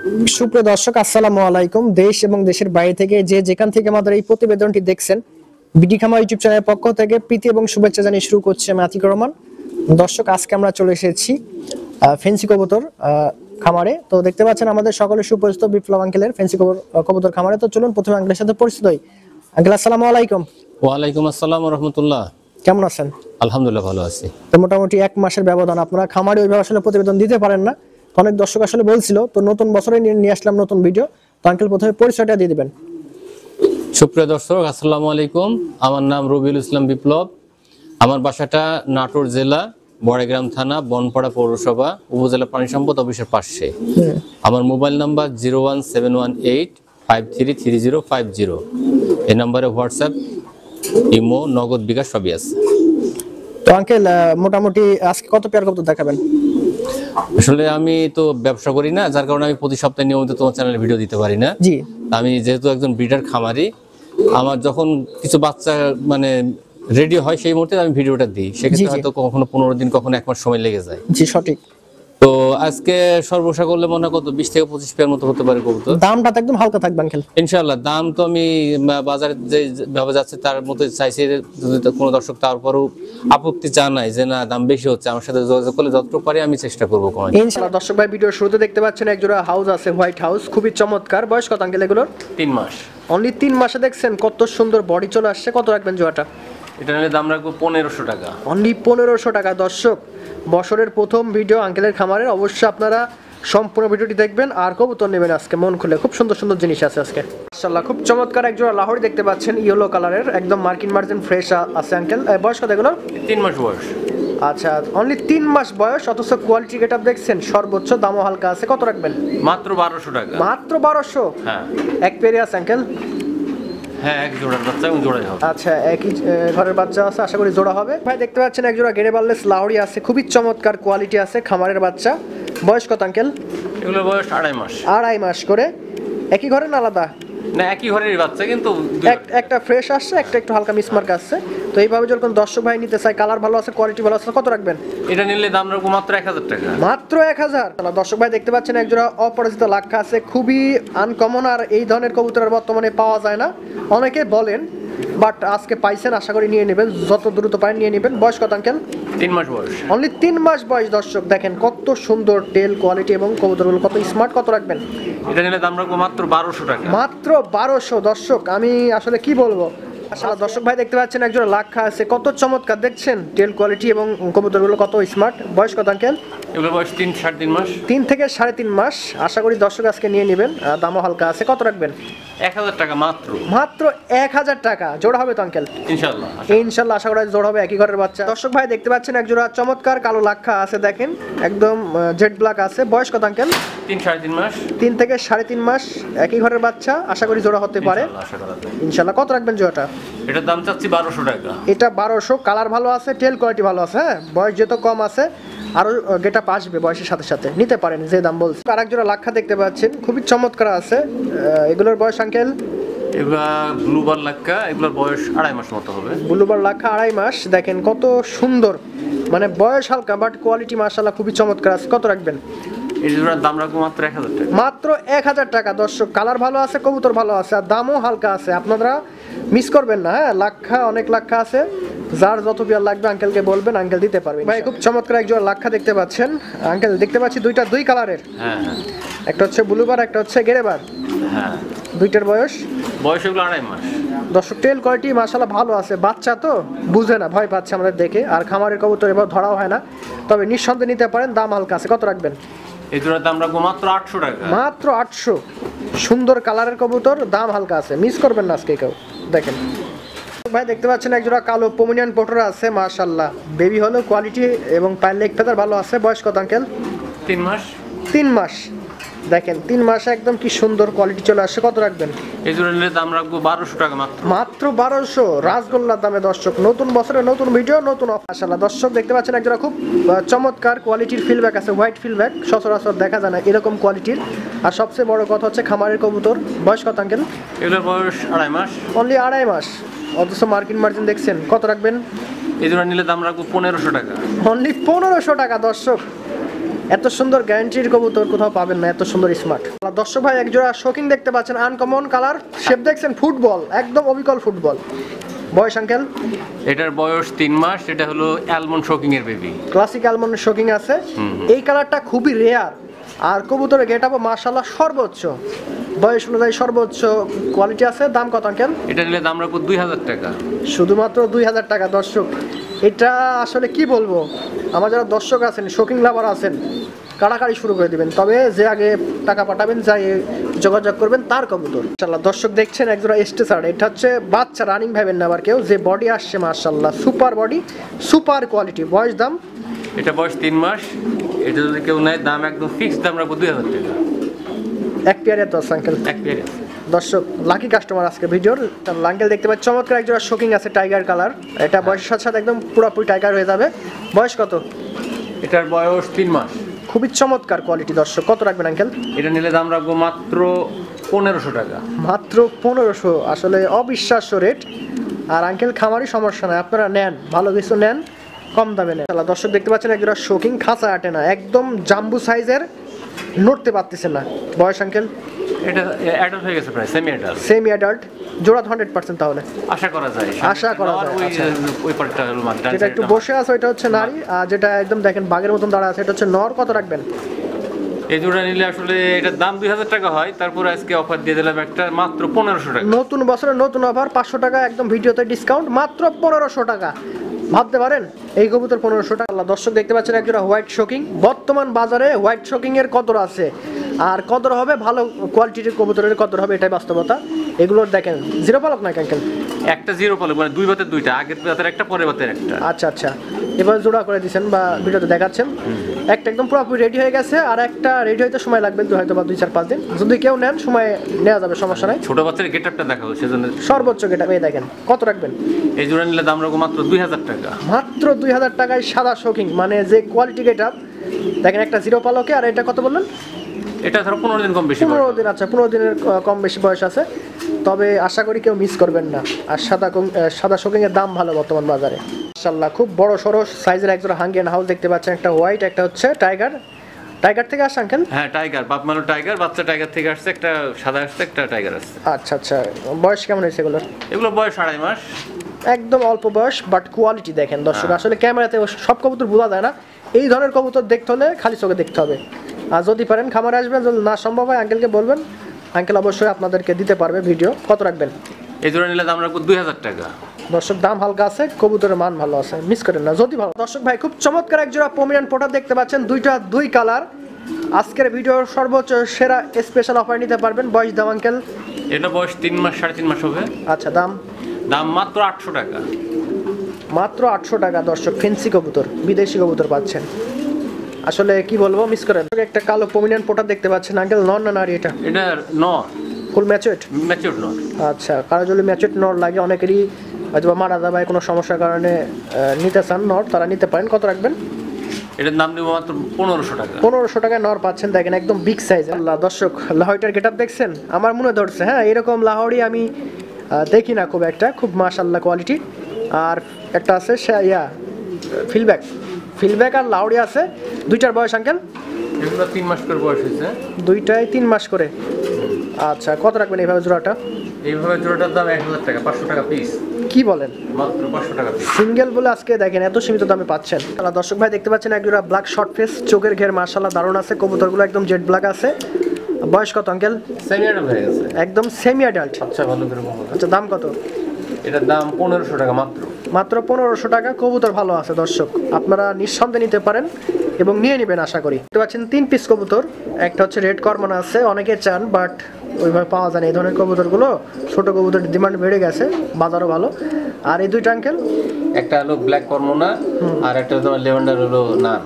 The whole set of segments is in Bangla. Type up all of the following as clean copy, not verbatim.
সুপ্রিয় দর্শক, আসসালামু আলাইকুম। দেশ এবং দেশের বাইরে থেকে যে যেখান থেকে আমাদের এই প্রতিবেদনটি দেখছেন, বিডি খামার ইউটিউব চ্যানেলের পক্ষ থেকে প্রীতি এবং শুভেচ্ছা জানিয়ে শুরু করছি আমি আতিকুর রহমান। দর্শক, আজকে আমরা চলে এসেছি ফেন্সি কবুতর খামারে। তো দেখতে পাচ্ছেন আমাদের সকলের সুপরিচিত বিপ্লব আঙ্কেলের ফেন্সি কবুতর খামারে। তো চলুন প্রথমে আঙ্কেলের সাথে পরিচিত হই। আঙ্কেল, আসসালামু আলাইকুম। ওয়ালাইকুম আসসালাম ওয়া রাহমাতুল্লাহ। কেমন আছেন? আলহামদুলিল্লাহ, ভালো আছি। তো মোটামুটি 1 মাসের ব্যবধান, আপনারা খামারে ওইভাবে আসলে প্রতিবেদন দিতে পারেন না, অনেক দর্শক আসলে বলছিল। তো নতুন বছরে নিয়ে আসলাম নতুন ভিডিও। তো আঙ্কেল, প্রথমে পরিচয়টা দিয়ে দিবেন। সুপ্রিয় দর্শক, আসসালামু আলাইকুম। আমার নাম রবিউল ইসলাম বিপ্লব। আমার বাসাটা নাটোর জেলা, বড়গ্রাম থানা, বনপাড়া পৌরসভা, উপজেলা প্রাণী সম্পদ অফিসের পাশে। আমার মোবাইল নাম্বার 01718533050। এই নাম্বারে হোয়াটসঅ্যাপ, ইমো, নগদ, বিকাশ সবই আছে। তো আঙ্কেল, মোটামুটি আজকে কত পেয়ার কবুতর দেখাবেন? আসলে আমি তো ব্যবসা করি না, যার কারণে আমি প্রতি সপ্তাহে নিয়মিত তোমার চ্যানেলে ভিডিও দিতে পারি না। জি। আমি যেহেতু একজন ব্রিডার খামারি, আমার যখন কিছু বাচ্চা মানে রেডি হয় সেই মুহূর্তে আমি ভিডিওটা দিই। সেক্ষেত্রে হয়তো কখনো 15 দিন, কখনো 1 মাস সময় লেগে যায়। জি, সঠিক। তো আজকে সর্বসা করলে মনে হয় কত 20 থেকে 25 পেয়ার মতো হতে পারে কবুতর। দামটা তো একদম হালকা থাকবে আঙ্কেল। ইনশাআল্লাহ। দাম তো আমি বাজারে যে ভাবে যাচ্ছে তার মতো চাইছি। যদি কোনো দর্শক তারপরও আপত্তি জানায় যে না দাম বেশি হচ্ছে, আমার সাথে যোগাযোগ করলে যতটুকু পারি আমি চেষ্টা করবো কমাতে। ইনশাআল্লাহ। দর্শক ভাই, ভিডিওর শুরুতে দেখতে পাচ্ছেন এক জোড়া হাউস আছে, হোয়াইট হাউস, খুবই চমৎকার। বয়স কত আঙ্কেল এগুলোর? 3 মাস। অনলি 3 মাসে দেখছেন কত সুন্দর বডি চলে আসছে। কত রাখবেন জোড়াটা? এটা নিলে দাম রাখবো 1500 টাকা। অনলি 1500 টাকা। দর্শক, বছরের প্রথম ভিডিও আঙ্কেলের খামারের, অবশ্যই আপনারা সম্পূর্ণ ভিডিওটি দেখবেন আর কবুতর নেবেন আজকে মন খুলে। খুব সুন্দর সুন্দর জিনিস আছে আজকে মাশাআল্লাহ। খুব চমৎকার এক জোড়া লাহোরি দেখতে পাচ্ছেন, ইয়েলো কালারের, একদম মার্কিন মার্জিন ফ্রেশ আছে আঙ্কেল। বয়স কত এগুলো? 3 মাস বয়স। আচ্ছা, অনলি 3 মাস বয়স, অথচ কোয়ালিটি গেটআপ দেখছেন সর্বোচ্চ, দামও হালকা আছে। কত রাখবেন? মাত্র 1200 টাকা। মাত্র 1200? হ্যাঁ। এক পেয়ারে আছে আঙ্কেল? হ্যাঁ, এক জোড়ার বাচ্চা এবং জোড়াই হবে। আচ্ছা, একই ঘরের বাচ্চা আছে, আশা করি জোড়া হবে। ভাই দেখতে পাচ্ছেন এক জোড়া গেরে বার্লেস লাহোরি আছে, খুবই চমৎকার কোয়ালিটি আছে, খামারের বাচ্চা। বয়স কত আঙ্কেল? এগুলো বয়স 2.5 মাস। 2.5 মাস করে। একই ঘরে না আলাদা? না, একই ঘরের বাচ্চা, কিন্তু একটা ফ্রেশ আসছে, একটা একটু হালকা মিসমার্ক আসছে। তো এইভাবে যখন দর্শক ভাই নিতে চায়, কালার ভালো আছে, কোয়ালিটি ভালো আছে, কত রাখবেন? এটা নিলে দাম রাখবো মাত্র 1000 টাকা। মাত্র 1000? দর্শক ভাই দেখতে পাচ্ছেন এক জোড়া অপরাজিত লাক্ষা আছে, খুবই আনকমন, আর এই ধরনের কবুতরের বর্তমানে পাওয়া যায় না। অনেকে বলেন, বাট আজকে পাইছেন, আশা করি নিয়ে নেবেন, যত দ্রুত পারেন নিয়ে নেবেন। বয়স কত আঙ্কেল? 3 মাস বয়স। অনলি 3 মাস বয়স। দর্শক দেখেন কত সুন্দর টেল কোয়ালিটি এবং কবুতরগুলো কত স্মার্ট। কত রাখবেন? এটা নিলে দাম রাখবো মাত্র 1200 টাকা। মাত্র 1200? দর্শক, আমি আসলে কি বলবো। আসলে দর্শক ভাই দেখতে পাচ্ছেন একজন লাক্ষা আছে, কত চমৎকার, দেখছেন টেল কোয়ালিটি এবং কবুতরগুলো কত স্মার্ট। বয়স কত আঙ্কেল? এগুলো বয়স 3-3.5 মাস। 3 থেকে 3.5 মাস। আশা করি দর্শক আজকে নিয়ে নেবেন, দামও হালকা আছে। কত রাখবেন? 1000 টাকা মাত্র। মাত্র 1000 টাকা। জোড়া হবে তো আঙ্কেল? ইনশাআল্লাহ। ইনশাআল্লাহ, আশা করি জোড়া হবে, একই ঘরের বাচ্চা। দর্শক ভাই দেখতে পাচ্ছেন এক জোড়া চমৎকার কালো লাক্ষা আছে, দেখেন একদম জেড ব্ল্যাক আছে। বয়স কত আঙ্কেল? 3-3.5 মাস। 3 থেকে 3.5 মাস, একই ঘরের বাচ্চা, আশা করি জোড়া হতে পারে ইনশাআল্লাহ। কত রাখবেন জোড়াটা? এটার দাম চাচ্ছি 1200 টাকা। এটা 1200। কালার ভালো আছে, টেল কোয়ালিটি ভালো আছে। হ্যাঁ, বয়স যেহেতু কম আছে, আরো গেটআপ আসবে বয়সের সাথে সাথে, নিতে পারেন যে দাম বলছে। আরেক জোড়া লাক্ষা দেখতে পাচ্ছেন, খুবই চমৎকার আছে। এগুলোর বয়স আঙ্কেল? এগুলা ব্লুবার লাক্কা, এগুলোর বয়স 2.5 মাস মতো হবে। ব্লুবার লাক্ষা 2.5 মাস। দেখেন কত সুন্দর, মানে বয়স হালকা বাট কোয়ালিটি মাশাআল্লাহ খুবই চমৎকার আছে। কত রাখবেন? এই জোড়ার দাম রাখবো মাত্র 1000 টাকা। মাত্র 1000 টাকা। দর্শক, কালার ভালো আছে, কবুতর ভালো আছে, আর দামও হালকা আছে, আপনারা মিস করবেন না। হ্যাঁ, লাক্ষা অনেক লাক্ষা আছে, যার যত পেয়ার লাগবে আঙ্কেলকে বলবেন, আঙ্কেল দিতে পারবে। ভাই খুব চমৎকার একজন লাক্ষা দেখতে পাচ্ছেন আঙ্কেল, দেখতে পাচ্ছি দুই কালারের। হ্যাঁ। একটা হচ্ছে ব্লুবার, একটা হচ্ছে গেরেবার। হ্যাঁ। দুইটার বয়স এগুলো 2.5 মাস। দর্শক, টেল কোয়ালিটি মাশাআল্লাহ ভালো আছে। বাচ্চা তো বুঝে না, ভয় পাচ্ছে আমাদের দেখে, আর খামারের কবুতর এবার ধরাও হয় না, তবে নিঃসন্দেহে নিতে পারেন, দাম হালকা আছে। কত রাখবেন? এই জোড়ার দাম রাখবো মাত্র 800 টাকা। মাত্র 800। সুন্দর কালারের কবুতর, দাম হালকা আছে, মিস করবেন না আজকে কেউ। দেখেন ভাই দেখতে পাচ্ছেন একজোড়া কালো পমিনিয়ান পটোরা আছে, মাশাআল্লাহ বেবি হলো, কোয়ালিটি এবং পায়ের লেগ ফেদার ভালো আছে। বয়স কত আঙ্কেল? 3 মাস। 3 মাস। দেখেন 3 মাসে একদম কি সুন্দর কোয়ালিটি চলে আসছে। কত রাখবেন? এই জোড়া নিলে দাম রাখবো 1200 টাকা মাত্র। মাত্র 1200 রাসগোল্লার দামে। দর্শক, নতুন বছরে নতুন ভিডিও, নতুন অফার। মাশাআল্লাহ দর্শক দেখতে পাচ্ছেন একজোড়া খুব চমৎকার কোয়ালিটির ফিলব্যাক আছে, হোয়াইট ফিলব্যাক, সচরাচর দেখা যায় না এরকম কোয়ালিটির। আর সবচেয়ে বড় কথা হচ্ছে খামারের কবুতর। বয়স কত আঙ্কেল? এগুলোর বয়স 2.5 মাস। অনলি 2.5 মাস, অথচ মার্কিন মার্জিন দেখছেন। কত রাখবেন? এই জোড়া নিলে দাম রাখবো 1500 টাকা। অনলি 1500 টাকা। দর্শক, এত সুন্দর গ্যারান্টির কবুতর কোথাও পাবেন না, এত সুন্দর স্মার্ট। দর্শক ভাই এক জোড়া শোকিং দেখতে পাচ্ছেন, আনকমন কালার, শেপ দেখছেন ফুটবল, একদম অবিকল ফুটবল। বয়স আঙ্কেল? এটার বয়স 3 মাস। এটা হলো অ্যালমন্ড শোকিং এর বেবি, ক্লাসিক অ্যালমন্ড শোকিং আছে। এই কালারটা খুবই রেয়ার, আর কবুতরের গেটআপও মাশাআল্লাহ সর্বোচ্চ, বয়স অনুযায়ী সর্বোচ্চ কোয়ালিটি আছে। দাম কত আঙ্কেল? এটা নিলে দাম রাখবো 2000 টাকা। শুধুমাত্র 2000 টাকা। দর্শক এটা আসলে কি বলবো, আমার যারা দর্শক আছেন, শোকিং লাভার আছেন, কাড়াকাড়ি শুরু করে দিবেন। তবে যে আগে টাকা পাঠাবেন, যাই যোগাযোগ করবেন তার কবুতর। মাশাআল্লাহ দর্শক দেখছেন একজোড়া স্টেসার, এটা হচ্ছে বাচ্চা, রানিং ভাবেন না আবার কেউ, যে বডি আসছে মাশাআল্লাহ সুপার বডি, সুপার কোয়ালিটি। বয়স দাম? এটা বয়স 3 মাস। এটা যদি কেউ নেয় দাম একদম ফিক্স দাম রাখবো 2000 টাকা। এক পেয়ারে তো আছে আঙ্কেল? এক পেয়ারে। দর্শক লাকি কাস্টমার আজকে ভিডিওর। আঙ্কেল দেখতে পাচ্ছি চমৎকার একজোড়া শোকিং আছে, টাইগার কালার। এটা বয়সের সাথে সাথে একদম পুরোপুরি টাইগার হয়ে যাবে। বয়স কত? এটার বয়স 3 মাস। খুবই চমৎকার কোয়ালিটি। দর্শক কত রাখবেন আঙ্কেল? এটা নিলে দাম রাখবো মাত্র 1500 টাকা। মাত্র 1500? আসলে অবিশ্বাস্য রেট। আর আঙ্কেল খামারি সমস্যা নাই, আপনারা নেন, ভালো কিছু নেন, কম দামে নেন। দর্শক দেখতে পাচ্ছেন একজোড়া শোকিং, খাঁচা আটে না, একদম জাম্বু সাইজের, নড়তে পারতেছেন না। বয়স আঙ্কেল? এটা অ্যাডাল্ট হয়ে গেছে, প্রায় সেমি অ্যাডাল্ট। Semi adult. জোড়া 100% তাহলে আশা করা যায়। আশা করা যায়। আচ্ছা, ওই পার্টটা হলো মাত্র যেটা একটু বসে আছে ওইটা হচ্ছে নারী, আর যেটা একদম দেখেন বাঘের মতন দাঁড়া আছে এটা হচ্ছে নর। কত রাখবেন? এই জোড়া নিলে আসলে এটার দাম 2000 টাকা হয়, তারপর আজকে অফার দিয়ে দিলাম একটা মাত্র 1500 টাকা। নতুন বছরের নতুন অফার, 500 টাকা একদম ভিডিওতে ডিসকাউন্ট, মাত্র 1500 টাকা। ভাবতে পারেন এই কবুতর 1500 টাকা। দর্শক দেখতে পাচ্ছেন একজোড়া হোয়াইট শোকিং। বর্তমান বাজারে হোয়াইট শোকিং এর কদর আছে, আর কদর হবে ভালো কোয়ালিটির কবুতরের কদর হবে, এটাই বাস্তবতা। এগুলোর দেখেন জিরো পালক না আঙ্কেল? একটা জিরো পালক, মানে দুই বাতের দুইটা, আগের বাতের একটা পরের বাতের একটা। আচ্ছা আচ্ছা, এবার জোড়া করে দিয়েছেন বা ভিডিওতে দেখাচ্ছেন। একটা একদম পুরোপুরি রেডি হয়ে গেছে, আর একটা রেডি হইতে সময় লাগবে হয়তো বা 2-4-5 দিন। যদি কেউ নেন সময় নেওয়া যাবে, সমস্যা নাই। ছোট বাচ্চার গেটআপটা দেখাবো সেজন্য। সর্বোচ্চ গেটআপ এই দেখেন। কত রাখবেন? এই জোড়া নিলে দাম রাখবো মাত্র 2000 টাকা। মাত্র 2000 টাকায় সাদা শোকিং, মানে যে কোয়ালিটি গেটআপ দেখেন, একটা জিরো পালকে। আর এটা কত বললেন? এটা ধরো 15 দিন কম বেশি। 15 দিন। আচ্ছা, 15 দিনের কম বেশি বয়স আছে, তবে আশা করি কেউ মিস করবেন না। আর সাদা শোকিং এর দাম ভালো বর্তমান বাজারে মাশাআল্লাহ। খুব বড় সড়ো সাইজের একজোড়া হাঙ্গিয়ান হাউস দেখতে পাচ্ছেন, একটা হোয়াইট, একটা হচ্ছে টাইগার। টাইগার থেকে আসছে আঙ্কেল? হ্যাঁ টাইগার, বাপ মানো টাইগার, বাচ্চা টাইগার থেকে আসছে, একটা সাদা আসছে, একটা টাইগার আসছে। আচ্ছা আচ্ছা, বয়স কেমন হয়েছে এগুলোর? এগুলো বয়স 2.5 মাস। একদম অল্প বয়স, বাট কোয়ালিটি দেখেন দর্শক। আসলে ক্যামেরাতে সব কবুতর বোঝা যায় না, এই ধরনের কবুতর দেখতে হলে খালি চোখে দেখতে হবে। আর যদি পারেন খামারে আসবেন, যদি না সম্ভব হয় আঙ্কেলকে বলবেন, আঙ্কেল অবশ্যই আপনাদেরকে দিতে পারবে ভিডিও। কত রাখবেন? এই জোড়া নিলে দাম রাখবো 2000 টাকা। দর্শক দাম হালকা আছে, কবুতরের মান ভালো আছে, মিস করেন না যদি ভালো। দর্শক ভাই খুব চমৎকার এক জোড়া পমিরান পোটার দেখতে পাচ্ছেন, দুই কালার। আজকের ভিডিওর সর্বোচ্চ সেরা স্পেশাল অফার নিতে পারবেন। বয়স দাম আঙ্কেল? এটা বয়স 3 মাস, 3.5 মাস হবে। আচ্ছা, দাম? দাম মাত্র 800 টাকা। মাত্র 800 টাকা। দর্শক ফেন্সি কবুতর, বিদেশি কবুতর পাচ্ছেন, আসলে কি বলবো, মিস করেন। একটা কালো পমিরান পোটার দেখতে পাচ্ছেন আঙ্কেল, নর না নারী এটা? এটা নর। ফুল ম্যাচুয়েট? ম্যাচিউরড নর। আচ্ছা, কারো যদি ম্যাচুয়েট নর লাগে, অনেকেরই হয়তো মারা যাবে কোনো সমস্যার কারণে নিতে চান নর, তারা নিতে পারেন। কত রাখবেন? এটার দাম দেবো মাত্র 1500 টাকা। 1500 টাকায় নর পাচ্ছেন, দেখেন একদম বিগ সাইজ। আল্লাহ দর্শক, লাহোরিটার গেটআপ দেখছেন? আমার মনে ধরছে, হ্যাঁ এরকম লাহোরি আমি দেখি না খুব একটা, খুব মাশাআল্লাহ কোয়ালিটি। আর একটা আছে ফিলব্যাক আর লাহোরি আছে। দুইটার বয়স আঙ্কেল? এগুলো 3 মাস করে বয়স হয়েছে। দুইটাই 3 মাস করে। আচ্ছা, কত রাখবেন এইভাবে জোড়াটা? এইভাবে জোড়াটার দাম 1000 টাকা, 500 টাকা পিস। কি বলেন? মাত্র 500 টাকা পিস। সিঙ্গেল বলে আজকে দেখেন এত সীমিত দামে পাচ্ছেন। দর্শক ভাই দেখতে পাচ্ছেন একজোড়া ব্ল্যাক শর্ট ফেস, চোখের ঘের মাশাআল্লাহ দারুণ আছে, কবুতরগুলো একদম জেড ব্ল্যাক আছে। বয়স কত আঙ্কেল? সেমি অ্যাডাল্ট হয়ে গেছে, একদম সেমি অ্যাডাল্ট। আচ্ছা ভালো করে বলো। আচ্ছা, দাম কত? এটার দাম 1500 টাকা মাত্র। মাত্র 1500 টাকা। কবুতর ভালো আছে দর্শক, আপনারা নিঃসন্দেহে নিতে পারেন এবং নিয়ে নেবেন আশা করি। দেখতে পাচ্ছেন 3 পিস কবুতর, একটা হচ্ছে রেড কর্মনা আছে, অনেকে চান বাট ওইভাবে পাওয়া যায় না। এই ধরনের কবুতরগুলো, ছোট কবুতরের ডিমান্ড বেড়ে গেছে, বাজারও ভালো। আর এই দুইটা আঙ্কেল? একটা হলো ব্ল্যাক কর্মনা, আর একটা তোমার লেভেন্ডার হলো নান।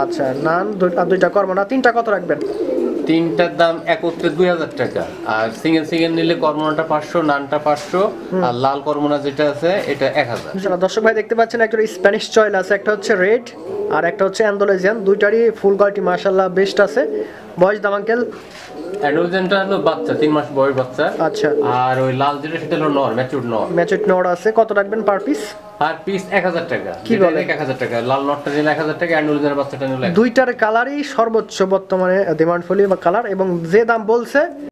আচ্ছা, নান আর দুইটা কর্মনা। তিনটা কত রাখবেন? তিনটার দাম একত্রে 2000 টাকা। আর সিঙ্গেল নিলে কর্মনাটা 500, নানটা 500, আর লাল কর্মনা যেটা আছে এটা 1000। দর্শক ভাই দেখতে পাচ্ছেন একটা স্প্যানিশ চয়েল আছে, একটা হচ্ছে রেড আর একটা হচ্ছে অ্যান্ডোলেজিয়ান। দুইটারই ফুল কোয়ালিটি মাশাআল্লাহ বেস্ট আছে। বয়স দাম আঙ্কেল? অ্যান্ডোজেনটা হলো বাচ্চা 3 মাস বয়স বাচ্চা। আচ্ছা, আর ওই লাল যেটা সেটা হলো নর, ম্যাচিউরড নর। ম্যাচেট নর আছে, কত রাখবেন পার পিস? আর পিস 1000 টাকা। কি যেটা বলেন? 1000 টাকা, লাল নরটা নিলে 1000 টাকা, অ্যান্ডোজেনের বাচ্চাটা নিলে 1000 টাকা। দুইটার কালারই সর্বোচ্চ বর্তমানে ডিমান্ড ফুলি বা কালার, এবং যে দাম বলছে